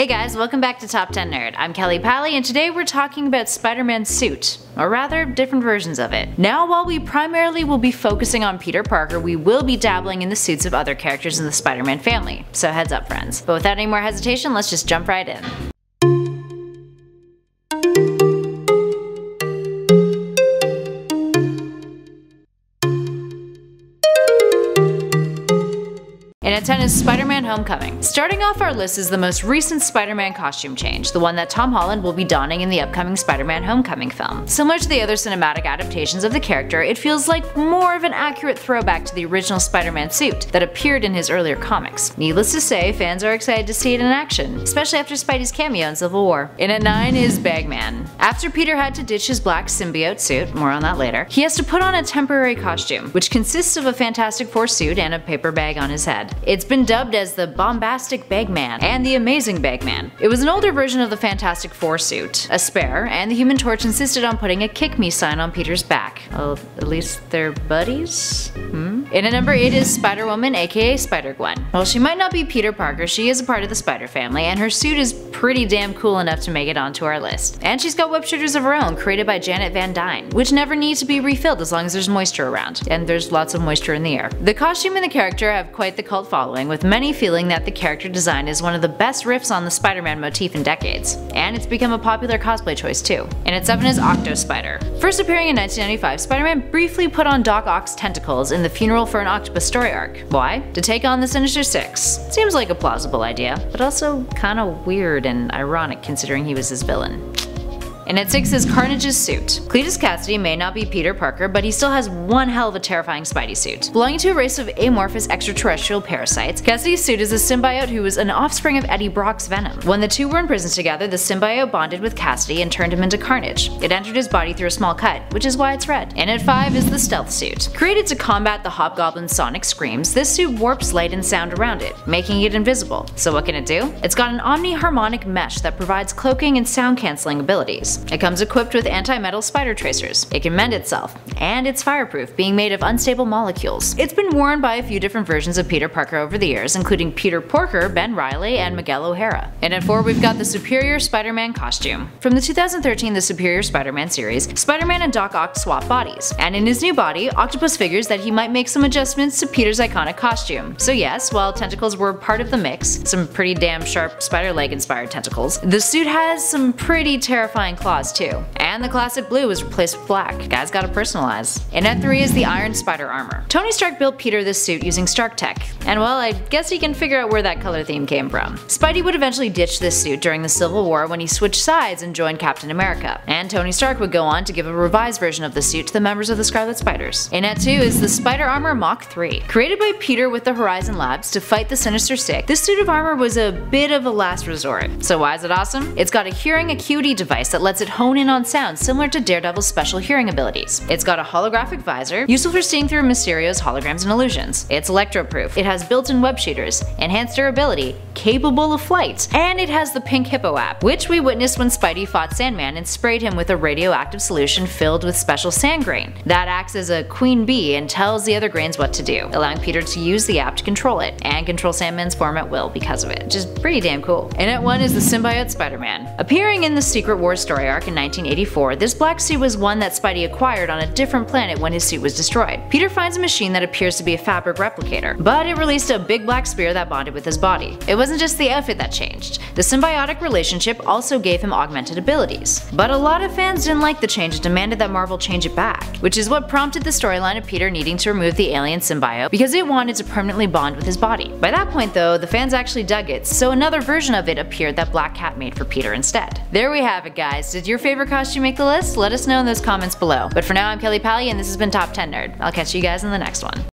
Hey guys, welcome back to Top 10 Nerd. I'm Kelly Pally, and today we're talking about Spider-Man's suit, or rather, different versions of it. Now, while we primarily will be focusing on Peter Parker, we will be dabbling in the suits of other characters in the Spider-Man family, so heads up friends. But without any more hesitation, let's just jump right in. And at 10 is Spider-Man Homecoming. Starting off our list is the most recent Spider-Man costume change, the one that Tom Holland will be donning in the upcoming Spider-Man Homecoming film. Similar to the other cinematic adaptations of the character, it feels like more of an accurate throwback to the original Spider-Man suit that appeared in his earlier comics. Needless to say, fans are excited to see it in action, especially after Spidey's cameo in Civil War. And at 9 is Bagman. After Peter had to ditch his black symbiote suit, more on that later, he has to put on a temporary costume, which consists of a Fantastic Four suit and a paper bag on his head. It's been dubbed as the Bombastic Bagman and the Amazing Bagman. It was an older version of the Fantastic Four suit, a spare, and the Human Torch insisted on putting a kick me sign on Peter's back. Well, at least they're buddies? And at number 8 is Spider-Woman, aka Spider-Gwen. While she might not be Peter Parker, she is a part of the Spider family, and her suit is pretty damn cool enough to make it onto our list. And she's got web shooters of her own, created by Janet Van Dyne, which never need to be refilled as long as there's moisture around, and there's lots of moisture in the air. The costume and the character have quite the cult following, with many feeling that the character design is one of the best riffs on the Spider-Man motif in decades, and it's become a popular cosplay choice too. And at 7 is Octo Spider. First appearing in 1995, Spider-Man briefly put on Doc Ock's tentacles in the Funeral for an Octopus story arc. Why? To take on the Sinister Six. Seems like a plausible idea, but also kinda weird and ironic considering he was his villain. And at 6 is Carnage's suit. Cletus Cassidy may not be Peter Parker, but he still has one hell of a terrifying Spidey suit. Belonging to a race of amorphous extraterrestrial parasites, Cassidy's suit is a symbiote who was an offspring of Eddie Brock's venom. When the two were in prison together, the symbiote bonded with Cassidy and turned him into Carnage. It entered his body through a small cut, which is why it's red. And at 5 is the stealth suit. Created to combat the Hobgoblin's sonic screams, this suit warps light and sound around it, making it invisible. So what can it do? It's got an omni-harmonic mesh that provides cloaking and sound cancelling abilities. It comes equipped with anti-metal spider tracers. It can mend itself, and it's fireproof, being made of unstable molecules. It's been worn by a few different versions of Peter Parker over the years, including Peter Porker, Ben Reilly, and Miguel O'Hara. And at 4 we've got the Superior Spider-Man costume. From the 2013 The Superior Spider-Man series, Spider-Man and Doc Ock swap bodies, and in his new body, Octopus figures that he might make some adjustments to Peter's iconic costume. So yes, while tentacles were part of the mix, some pretty damn sharp spider leg inspired tentacles, the suit has some pretty terrifying claws too. And the classic blue was replaced with black. Guys gotta personalize. And at 3 is the Iron Spider armor. Tony Stark built Peter this suit using Stark Tech, and well, I guess he can figure out where that color theme came from. Spidey would eventually ditch this suit during the Civil War when he switched sides and joined Captain America, and Tony Stark would go on to give a revised version of the suit to the members of the Scarlet Spiders. And at 2 is the Spider Armor Mach 3. Created by Peter with the Horizon Labs to fight the Sinister Six, this suit of armor was a bit of a last resort. So why is it awesome? It's got a hearing acuity device that lets it hone in on sound similar to Daredevil's special hearing abilities. It's got a holographic visor, useful for seeing through Mysterio's holograms and illusions. It's electroproof, it has built-in web shooters, enhanced durability, capable of flight, and it has the Pink Hippo app, which we witnessed when Spidey fought Sandman and sprayed him with a radioactive solution filled with special sand grain. That acts as a queen bee and tells the other grains what to do, allowing Peter to use the app to control it, and control Sandman's form at will because of it, which is pretty damn cool. And at 1 is the Symbiote Spider-Man. Appearing in the Secret Wars story arc in 1984, this black suit was one that Spidey acquired on a different planet when his suit was destroyed. Peter finds a machine that appears to be a fabric replicator, but it released a big black spear that bonded with his body. It wasn't just the outfit that changed. The symbiotic relationship also gave him augmented abilities. But a lot of fans didn't like the change and demanded that Marvel change it back, which is what prompted the storyline of Peter needing to remove the alien symbiote because it wanted to permanently bond with his body. By that point though, the fans actually dug it, so another version of it appeared that Black Cat made for Peter instead. There we have it guys. Did your favorite costume make the list? Let us know in those comments below. But for now, I'm Kelly Pally and this has been Top 10 Nerd. I'll catch you guys in the next one.